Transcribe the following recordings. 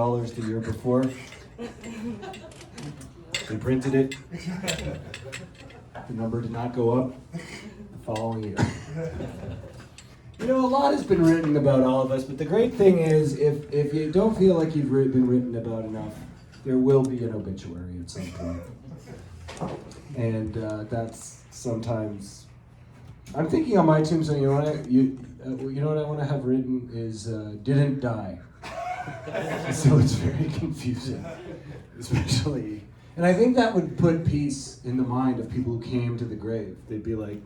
the year before. They printed it. The number did not go up the following year. You know, a lot has been written about all of us, but the great thing is, if you don't feel like you've been written about enough, there will be an obituary at some point. And that's sometimes... I'm thinking on my tombstone, you know what I want to have written is, didn't die. So it's very confusing, especially... And I think that would put peace in the mind of people who came to the grave. They'd be like,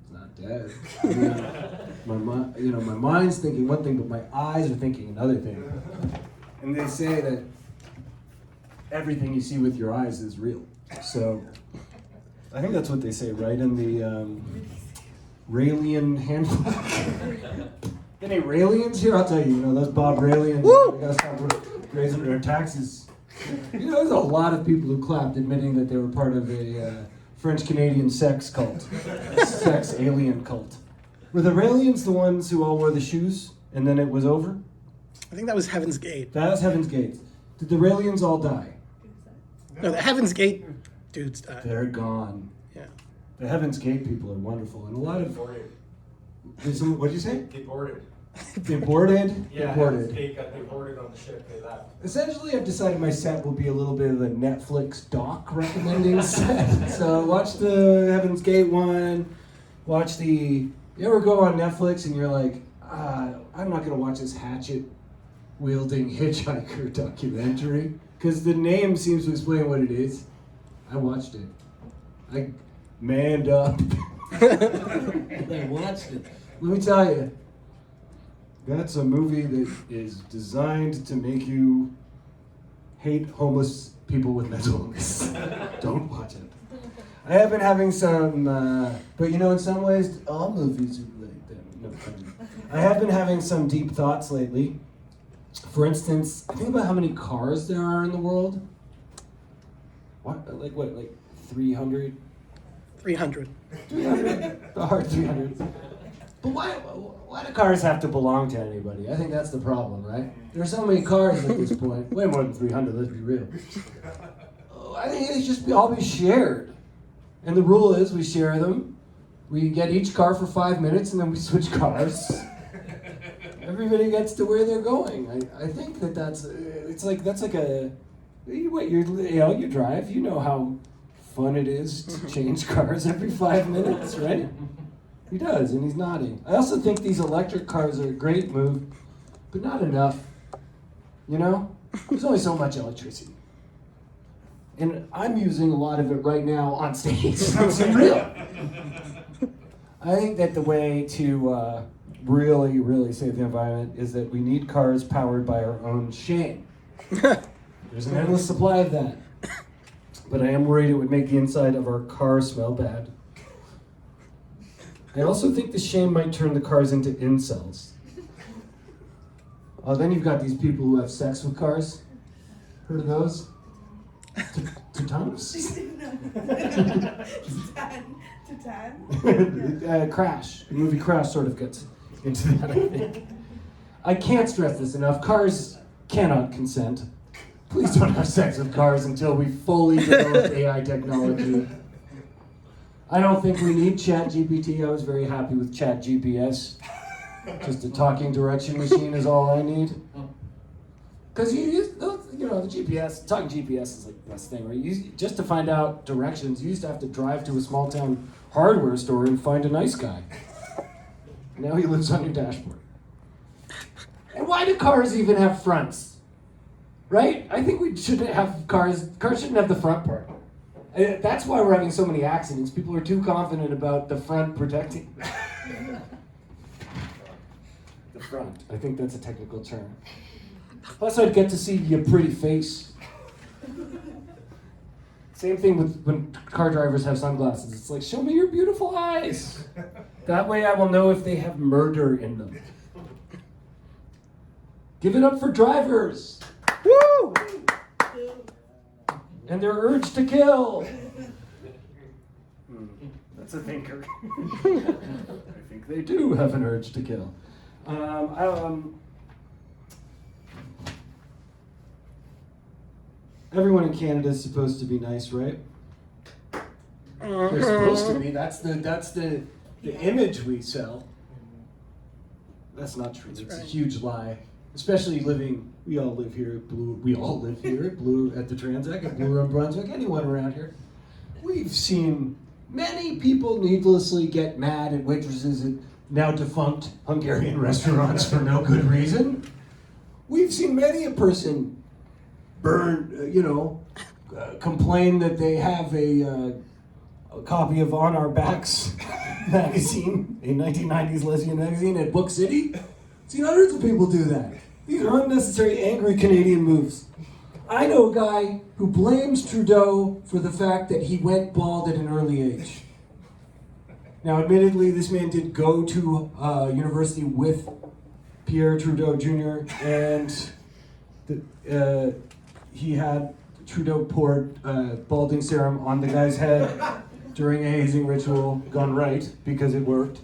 he's not dead. My mind's thinking one thing, but my eyes are thinking another thing. And they say that everything you see with your eyes is real. So I think that's what they say, right? In the Raelian handbook. Any Raelians here? I'll tell you, those Bob Raelians, they gotta stop raising their taxes. There's a lot of people who clapped admitting that they were part of a French-Canadian sex cult, a sex alien cult. Were the Raelians the ones who all wore the shoes and then it was over? I think that was Heaven's Gate. That was Heaven's Gate. Did the Raelians all die? No, the Heaven's Gate dudes died. They're gone. Yeah. The Heaven's Gate people are wonderful, and a lot of... Boarded. What did you say? They boarded. They boarded? Yeah, They boarded. They boarded on the ship, they left. Essentially, I've decided my set will be a little bit of a Netflix doc recommending set. So watch the Heaven's Gate one, watch the... You ever go on Netflix and you're like, I'm not going to watch this hatchet-wielding hitchhiker documentary, because the name seems to explain what it is. I watched it. I manned up. I watched it. Let me tell you, that's a movie that is designed to make you hate homeless people with mental illness. Don't watch it. I have been having some, but in some ways, all movies are like that. No, I have been having some deep thoughts lately. For instance, think about how many cars there are in the world. What, like 300? 300. 300? The hard 300. But why do cars have to belong to anybody? I think that's the problem, right? There are so many cars at this point. Way more than 300, let's be real. I think they should all be shared. And the rule is we share them. We get each car for 5 minutes and then we switch cars. Everybody gets to where they're going. I think that's like a... You drive, you know how fun it is to change cars every 5 minutes, right? He does, and he's nodding. I also think these electric cars are a great move, but not enough. There's only so much electricity. And I'm using a lot of it right now on stage. It's real. I think that the way to really, really save the environment is that we need cars powered by our own shame. There's an endless supply of that. But I am worried it would make the inside of our car smell bad. I also think the shame might turn the cars into incels. Then you've got these people who have sex with cars. Heard of those? Teutons? Crash. The movie Crash sort of gets into that, I think. I can't stress this enough. Cars cannot consent. Please don't have sex with cars until we fully develop AI technology. I don't think we need ChatGPT. I was very happy with ChatGPS. Just a talking direction machine is all I need. Because the GPS, talking GPS is like the best thing, right? Just to find out directions, you used to have to drive to a small town hardware store and find a nice guy. Now he lives on your dashboard. And why do cars even have fronts? Right? I think we shouldn't have cars shouldn't have the front part. That's why we're having so many accidents. People are too confident about the front protecting. The front. I think that's a technical term. Plus, I'd get to see your pretty face. Same thing with when car drivers have sunglasses. It's like, show me your beautiful eyes. That way I will know if they have murder in them. Give it up for drivers. Woo! And their urge to kill. That's a thinker. I think they do have an urge to kill. Everyone in Canada is supposed to be nice, right? They're supposed to be. That's the image we sell. That's not true. It's a right. huge lie. Especially living. We all live here at Blue. We all live here at Blue at the Tranzac at Blue Run Brunswick. Anyone around here? We've seen many people needlessly get mad at waitresses at now defunct Hungarian restaurants for no good reason. We've seen many a person complain that they have a copy of On Our Backs magazine, a 1990s lesbian magazine at Book City. Seen hundreds of people do that. These are unnecessary, angry Canadian moves. I know a guy who blames Trudeau for the fact that he went bald at an early age. Now, admittedly, this man did go to university with Pierre Trudeau Jr., and he had Trudeau poured balding serum on the guy's head during a hazing ritual, gone right, because it worked.